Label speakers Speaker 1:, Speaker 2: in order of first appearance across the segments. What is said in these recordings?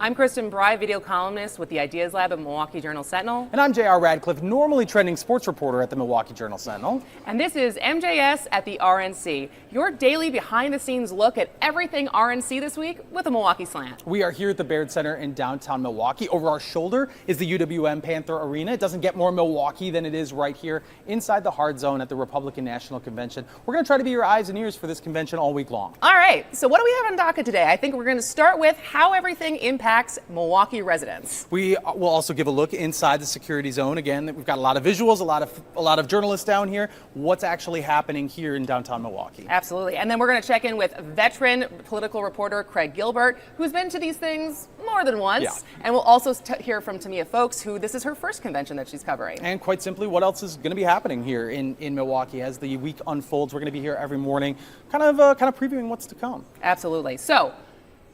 Speaker 1: I'm Kristen Bry, video columnist with the Ideas Lab at Milwaukee Journal Sentinel.
Speaker 2: And I'm J.R. Radcliffe, normally trending sports reporter at the Milwaukee Journal Sentinel.
Speaker 1: And this is MJS at the RNC, your daily behind-the-scenes look at everything RNC this week with a Milwaukee slant.
Speaker 2: We are here at the Baird Center in downtown Milwaukee. Over our shoulder is the UWM Panther Arena. It doesn't get more Milwaukee than it is right here inside the hard zone at the Republican National Convention. We're going to try to be your eyes and ears for this convention all week long.
Speaker 1: All right, so what do we have on docket today? I think we're going to start with how everything impacts Milwaukee residents.
Speaker 2: We will also give a look inside the security zone. Again, we've got a lot of visuals, a lot of journalists down here. What's actually happening here in downtown Milwaukee?
Speaker 1: Absolutely. And then we're going to check in with veteran political reporter Craig Gilbert, who's been to these things more than once.
Speaker 2: Yeah.
Speaker 1: And we'll also hear from Tamia Folks, who this is her first convention that she's covering.
Speaker 2: And quite simply, what else is going to be happening here in Milwaukee as the week unfolds? We're going to be here every morning, kind of previewing what's to come.
Speaker 1: Absolutely. So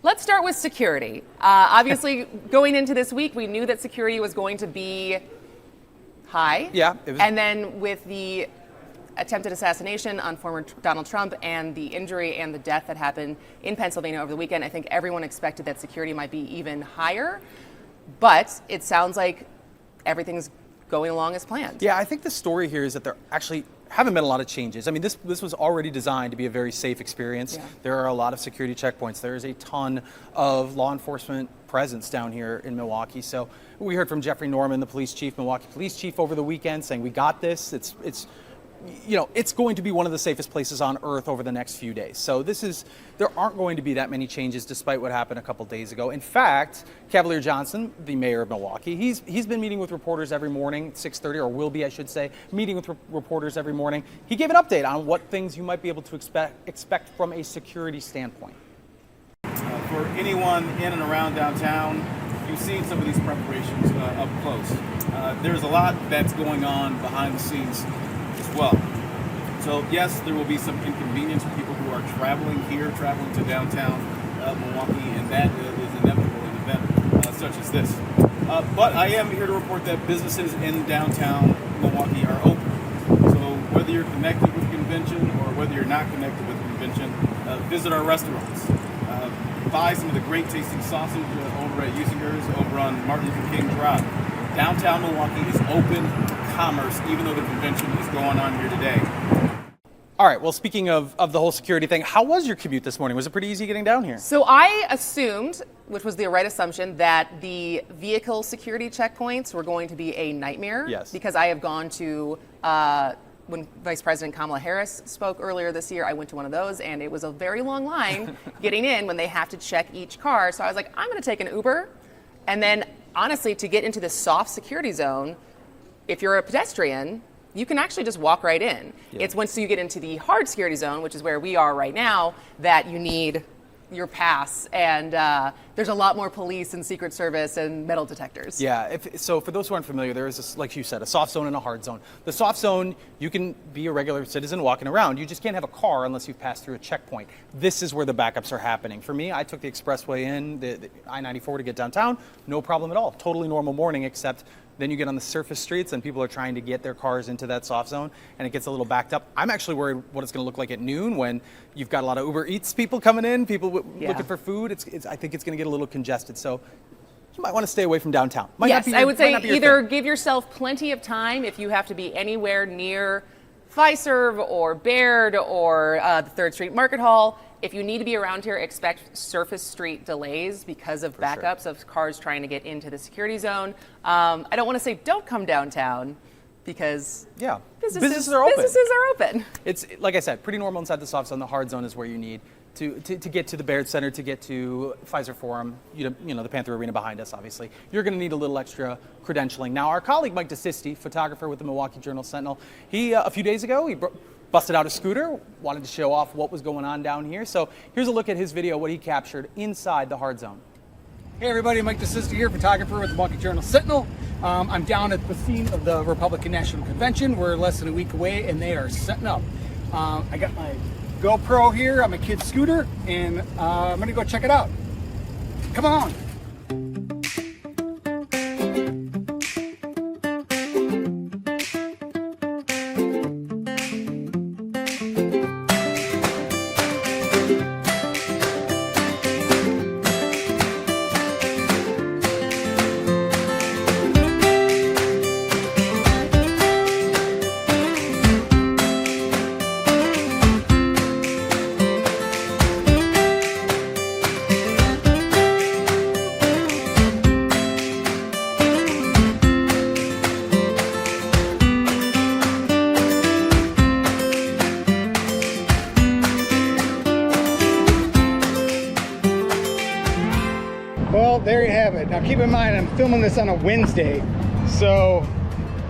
Speaker 1: let's start with security. Obviously, going into this week, we knew that security was going to be high.
Speaker 2: Yeah.
Speaker 1: And then with the attempted assassination on former Donald Trump and the injury and the death that happened in Pennsylvania over the weekend, I think everyone expected that security might be even higher. But it sounds like everything's going along as planned.
Speaker 2: Yeah, I think the story here is that there actually haven't been a lot of changes. I mean, this was already designed to be a very safe experience. Yeah. There are a lot of security checkpoints. There is a ton of law enforcement presence down here in Milwaukee. So we heard from Jeffrey Norman, the police chief, Milwaukee police chief, over the weekend saying, we got this. It's going to be one of the safest places on earth over the next few days. So there aren't going to be that many changes despite what happened a couple days ago. In fact, Cavalier Johnson, the mayor of Milwaukee, he's been meeting with reporters every morning, 6:30, or will be, I should say, meeting with reporters every morning. He gave an update on what things you might be able to expect from a security standpoint.
Speaker 3: For anyone in and around downtown, you've seen some of these preparations up close. There's a lot that's going on behind the scenes as well. So yes, there will be some inconvenience for people who are traveling to downtown Milwaukee, and that is inevitable in an event such as this. But I am here to report that businesses in downtown Milwaukee are open. So whether you're connected with the convention or whether you're not connected with the convention, visit our restaurants. Buy some of the great tasting sausage over at Usinger's over on Martin Luther King Drive. Downtown Milwaukee is open to commerce, even though the convention is going on here today.
Speaker 2: All right, well, speaking of the whole security thing, how was your commute this morning? Was it pretty easy getting down here?
Speaker 1: So I assumed, which was the right assumption, that the vehicle security checkpoints were going to be a nightmare.
Speaker 2: Yes.
Speaker 1: Because I have gone to, when Vice President Kamala Harris spoke earlier this year, I went to one of those, and it was a very long line getting in when they have to check each car. So I was like, I'm going to take an Uber. And then, honestly, to get into the soft security zone, if you're a pedestrian, you can actually just walk right in. Yeah. It's once you get into the hard security zone, which is where we are right now, that you need your pass, and there's a lot more police and Secret Service and metal detectors.
Speaker 2: Yeah, so for those who aren't familiar, there is, like you said, a soft zone and a hard zone. The soft zone, you can be a regular citizen walking around. You just can't have a car unless you've passed through a checkpoint. This is where the backups are happening. For me, I took the expressway in, the I-94 to get downtown, no problem at all. Totally normal morning, except then you get on the surface streets and people are trying to get their cars into that soft zone and it gets a little backed up. I'm actually worried what it's going to look like at noon when you've got a lot of Uber Eats people coming in, people looking for food. I think it's going to get a little congested. So you might want to stay away from downtown.
Speaker 1: Yes, I would say either give yourself plenty of time if you have to be anywhere near Fiserv or Baird or the 3rd Street Market Hall. If you need to be around here, expect surface street delays because of backups of cars trying to get into the security zone. I don't want to say don't come downtown because businesses are open.
Speaker 2: It's, like I said, pretty normal inside the soft zone. The hard zone is where you need to get to the Baird Center, to get to Fiserv Forum, the Panther Arena behind us, obviously. You're going to need a little extra credentialing. Now, our colleague Mike DeSisti, photographer with the Milwaukee Journal Sentinel, he, a few days ago, he busted out a scooter, wanted to show off what was going on down here. So here's a look at his video, what he captured inside the hard zone.
Speaker 4: Hey everybody, Mike DeSisti here, photographer with the Milwaukee Journal Sentinel. I'm down at the scene of the Republican National Convention. We're less than a week away and they are setting up. I got my GoPro here on my kid's scooter and I'm gonna go check it out. Come on. it. Now keep in mind, I'm filming this on a Wednesday, so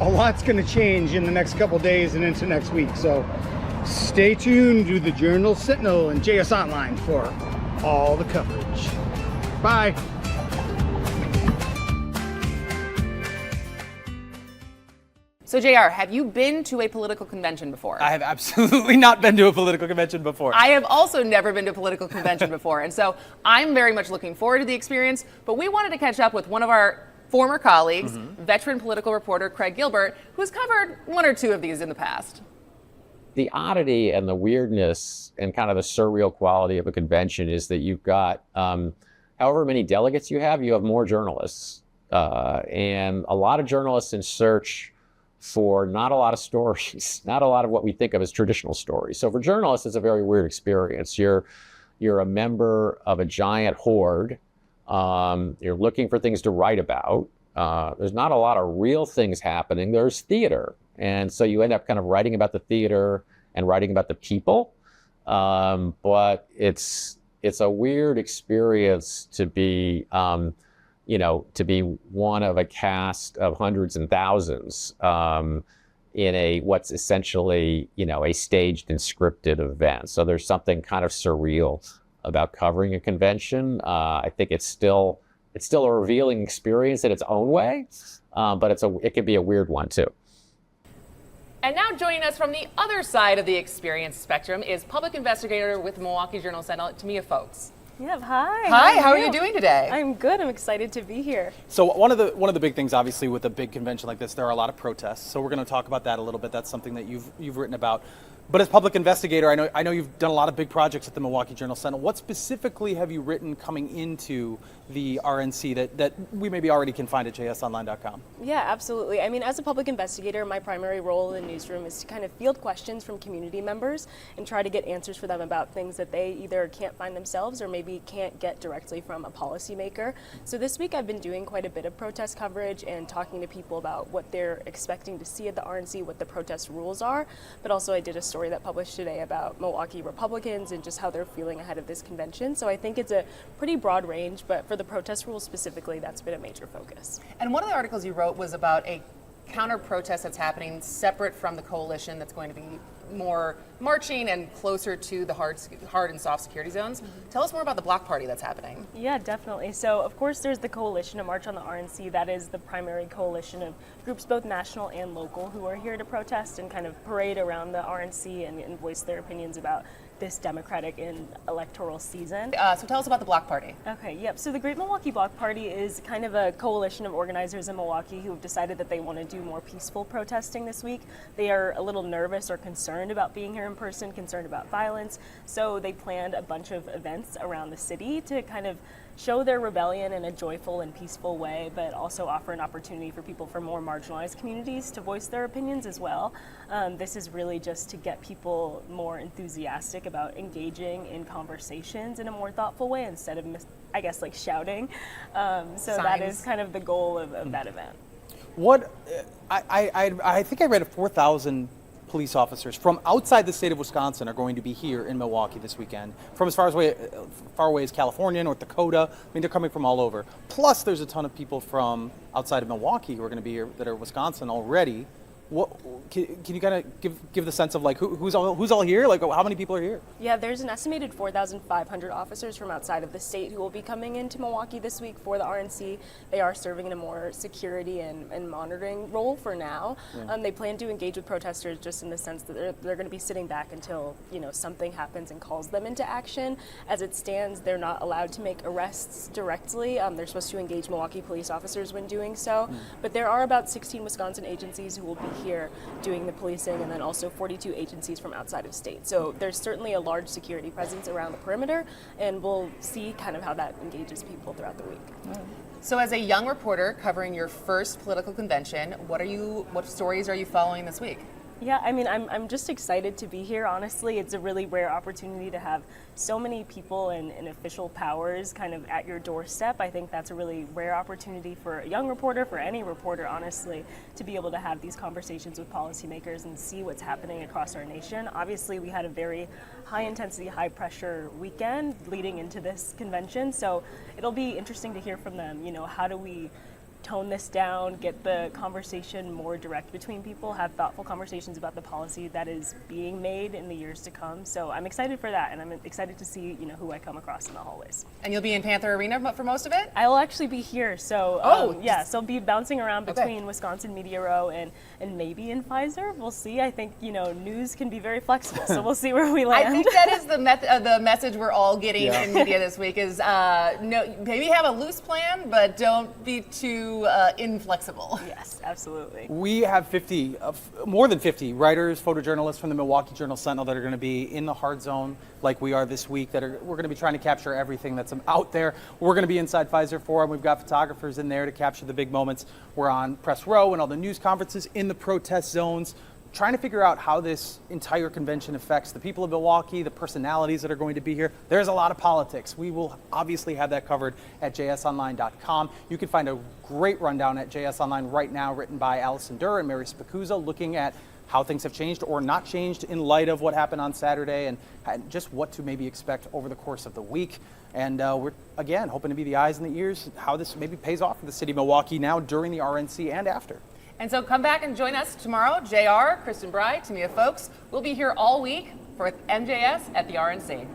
Speaker 4: a lot's going to change in the next couple days and into next week. So stay tuned to the Journal Sentinel and JS Online for all the coverage. Bye.
Speaker 1: So JR, have you been to a political convention before?
Speaker 2: I have absolutely not been to a political convention before.
Speaker 1: I have also never been to a political convention before, and so I'm very much looking forward to the experience, but we wanted to catch up with one of our former colleagues, veteran political reporter Craig Gilbert, who's covered one or two of these in the past.
Speaker 5: The oddity and the weirdness and kind of the surreal quality of a convention is that you've got, however many delegates you have more journalists. And a lot of journalists in search for not a lot of stories, not a lot of what we think of as traditional stories. So for journalists, it's a very weird experience. You're a member of a giant horde. You're looking for things to write about. There's not a lot of real things happening. There's theater. And so you end up kind of writing about the theater and writing about the people. But it's a weird experience to be, to be one of a cast of hundreds and thousands in what's essentially, a staged and scripted event. So there's something kind of surreal about covering a convention. I think it's still a revealing experience in its own way, but it can be a weird one too.
Speaker 1: And now joining us from the other side of the experience spectrum is public investigator with Milwaukee Journal Sentinel, Tamia Folks.
Speaker 6: Yeah, hi.
Speaker 1: Hi, how are you doing today?
Speaker 6: I'm good. I'm excited to be here.
Speaker 2: So one of the big things, obviously, with a big convention like this, there are a lot of protests. So we're going to talk about that a little bit. That's something that you've written about. But as public investigator, I know you've done a lot of big projects at the Milwaukee Journal Sentinel. What specifically have you written coming into the RNC that we maybe already can find at jsonline.com?
Speaker 6: Yeah, absolutely. I mean, as a public investigator, my primary role in the newsroom is to kind of field questions from community members and try to get answers for them about things that they either can't find themselves or maybe can't get directly from a policymaker. So this week I've been doing quite a bit of protest coverage and talking to people about what they're expecting to see at the RNC, what the protest rules are, but also I did a story that published today about Milwaukee Republicans and just how they're feeling ahead of this convention. So I think it's a pretty broad range, but for the protest rules specifically, that's been a major focus.
Speaker 1: And one of the articles you wrote was about a counter protest that's happening separate from the coalition that's going to be more marching and closer to the hard and soft security zones. Tell us more about the block party that's happening.
Speaker 6: Yeah, definitely. So, of course, there's the coalition to March on the RNC. That is the primary coalition of groups, both national and local, who are here to protest and kind of parade around the RNC and voice their opinions about this Democratic and electoral season.
Speaker 1: So tell us about the block party.
Speaker 6: Okay, yep. So the Great Milwaukee Block Party is kind of a coalition of organizers in Milwaukee who have decided that they want to do more peaceful protesting this week. They are a little nervous or concerned about being here in person, concerned about violence. So they planned a bunch of events around the city to kind of show their rebellion in a joyful and peaceful way, but also offer an opportunity for people from more marginalized communities to voice their opinions as well. This is really just to get people more enthusiastic about engaging in conversations in a more thoughtful way instead of, shouting. So that is kind of the goal of that event.
Speaker 2: What I think I read 4,000 police officers from outside the state of Wisconsin are going to be here in Milwaukee this weekend, from as far away as California, North Dakota. I mean, they're coming from all over. Plus, there's a ton of people from outside of Milwaukee who are going to be here that are Wisconsin already. What can you kind of give the sense of like who's all here? Like how many people are here?
Speaker 6: Yeah, there's an estimated 4,500 officers from outside of the state who will be coming into Milwaukee this week for the RNC. They are serving in a more security and monitoring role for now. Yeah. They plan to engage with protesters just in the sense that they're going to be sitting back until something happens and calls them into action. As it stands, they're not allowed to make arrests directly. They're supposed to engage Milwaukee police officers when doing so. But there are about 16 Wisconsin agencies who will be here doing the policing, and then also 42 agencies from outside of state. So there's certainly a large security presence around the perimeter, and we'll see kind of how that engages people throughout the week.
Speaker 1: So as a young reporter covering your first political convention, what stories are you following this week?
Speaker 6: Yeah, I mean, I'm just excited to be here. Honestly, it's a really rare opportunity to have so many people in official powers kind of at your doorstep. I think that's a really rare opportunity for a young reporter, for any reporter, honestly, to be able to have these conversations with policymakers and see what's happening across our nation. Obviously, we had a very high intensity, high pressure weekend leading into this convention, so it'll be interesting to hear from them. You know, how do we tone this down, get the conversation more direct between people, have thoughtful conversations about the policy that is being made in the years to come. So I'm excited for that, and I'm excited to see, you know, who I come across in the hallways.
Speaker 1: And you'll be in Panther Arena for most of it?
Speaker 6: I'll actually be here, so so I'll be bouncing around between Wisconsin Media Row and maybe in Fiserv. We'll see. I think, you know, news can be very flexible, so we'll see where we land.
Speaker 1: I think that is the message we're all getting in media this week is no, maybe have a loose plan, but don't be too inflexible.
Speaker 6: Yes, absolutely.
Speaker 2: We have more than 50 writers, photojournalists from the Milwaukee Journal Sentinel that are going to be in the hard zone like we are this week. We're going to be trying to capture everything that's out there. We're going to be inside Fiserv Forum. We've got photographers in there to capture the big moments. We're on press row and all the news conferences in the protest zones, trying to figure out how this entire convention affects the people of Milwaukee, the personalities that are going to be here. There's a lot of politics. We will obviously have that covered at jsonline.com. You can find a great rundown at JS Online right now, written by Allison Durr and Mary Spicuzza, looking at how things have changed or not changed in light of what happened on Saturday and just what to maybe expect over the course of the week. And we're, again, hoping to be the eyes and the ears, how this maybe pays off for the city of Milwaukee now during the RNC and after.
Speaker 1: And so come back and join us tomorrow. JR, Kristen Bry, Tamia Folks. We'll be here all week for MJS at the RNC.